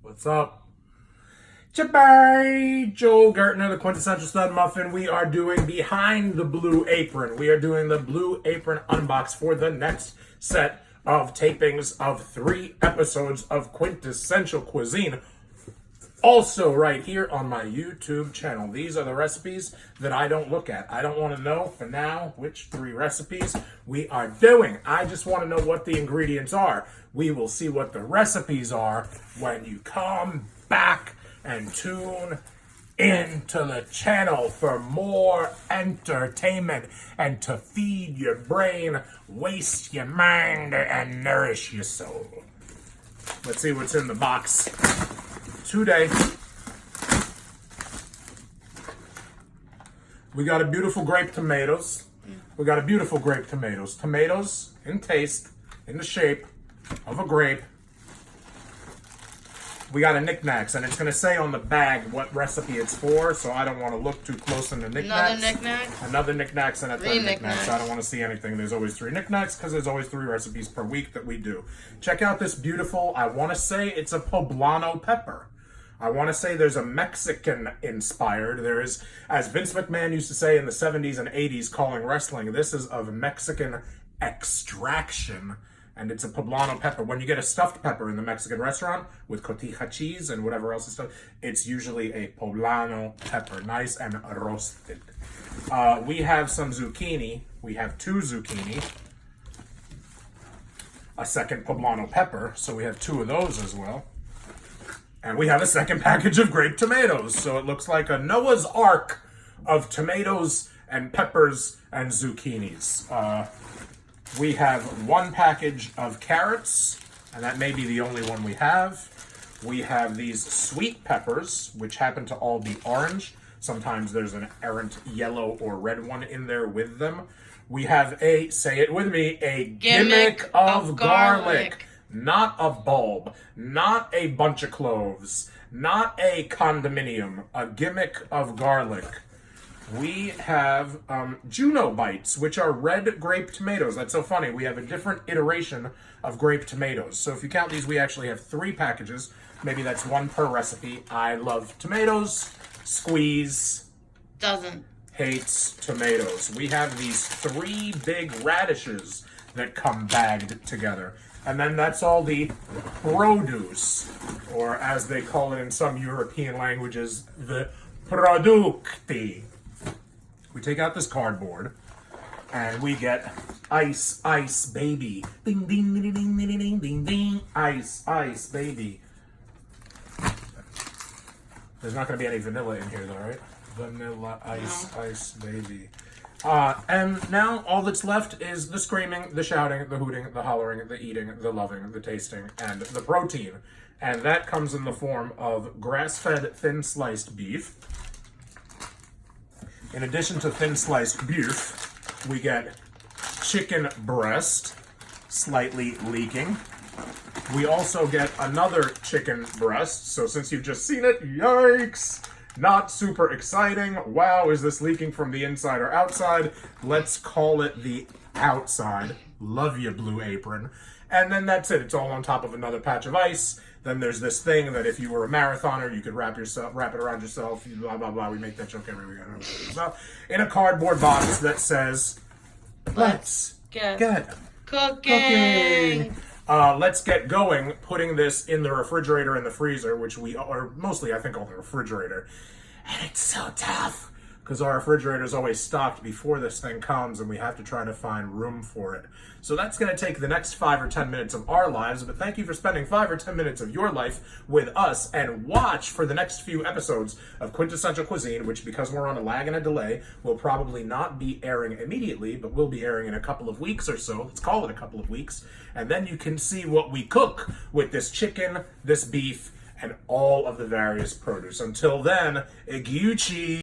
What's up? Chipper! Joel Gertner, the Quintessential Stud Muffin. We are doing Behind the Blue Apron. We are doing the Blue Apron unbox for the next set of tapings of 3 episodes of Quintessential Cuisine. Also right here on my YouTube channel. These are the recipes that I don't look at. I don't want to know for now which 3 recipes we are doing. I just want to know what the ingredients are. We will see what the recipes are when you come back and tune into the channel for more entertainment and to feed your brain, waste your mind, and nourish your soul. Let's see what's in the box today. We got a beautiful grape tomatoes. Tomatoes in taste, in the shape of a grape. We got a knickknacks, and it's going to say on the bag what recipe it's for, so I don't want to look too close in the knickknacks. Another knickknacks and a third knickknacks. I don't want to see anything. There's always 3 knickknacks because there's always 3 recipes per week that we do. Check out this beautiful, I want to say it's a poblano pepper. I want to say there's a Mexican inspired. There is, as Vince McMahon used to say in the 70s and 80s calling wrestling, this is of Mexican extraction. And it's a poblano pepper. When you get a stuffed pepper in the Mexican restaurant with cotija cheese and whatever else is stuffed, it's usually a poblano pepper, nice and roasted. We have some zucchini. We have 2 zucchini. A second poblano pepper, so we have 2 of those as well. And we have a second package of grape tomatoes. So it looks like a Noah's Ark of tomatoes and peppers and zucchinis. We have 1 package of carrots, and that may be the only one we have. We have these sweet peppers, which happen to all be orange. Sometimes there's an errant yellow or red one in there with them. We have a, say it with me, a gimmick of garlic. Not a bulb, not a bunch of cloves, not a condominium, a gimmick of garlic. We have Juno Bites, which are red grape tomatoes. That's so funny. We have a different iteration of grape tomatoes. So if you count these, we actually have 3 packages. Maybe that's 1 per recipe. I love tomatoes. Squeeze. Doesn't. Hates tomatoes. We have these 3 big radishes that come bagged together. And then that's all the produce, or as they call it in some European languages, the producti. We take out this cardboard, and we get ice, ice, baby. Ding, ding, ding, ding, ding, ding, ding, ding. Ice, ice, baby. There's not going to be any vanilla in here, though, right? Vanilla, ice, ice, baby. And now all that's left is the screaming, the shouting, the hooting, the hollering, the eating, the loving, the tasting, and the protein. And that comes in the form of grass-fed thin-sliced beef. In addition to thin-sliced beef, we get chicken breast, slightly leaking. We also get another chicken breast, so since you've just seen it, yikes! Not super exciting. Wow, is this leaking from the inside or outside? Let's call it the outside. Love you, Blue Apron. And then that's it. It's all on top of another patch of ice. Then there's this thing that if you were a marathoner, you could wrap it around yourself. Blah, blah, blah. We make that joke every week. In a cardboard box that says, let's get cooking. Let's get going, putting this in the refrigerator and the freezer, which we are mostly, I think, on the refrigerator. And it's so tough, because our refrigerator is always stocked before this thing comes, and we have to try to find room for it. So that's going to take the next 5 or 10 minutes of our lives, but thank you for spending 5 or 10 minutes of your life with us, and watch for the next few episodes of Quintessential Cuisine, which, because we're on a lag and a delay, will probably not be airing immediately, but will be airing in a couple of weeks or so. Let's call it a couple of weeks. And then you can see what we cook with this chicken, this beef, and all of the various produce. Until then, Iguchi!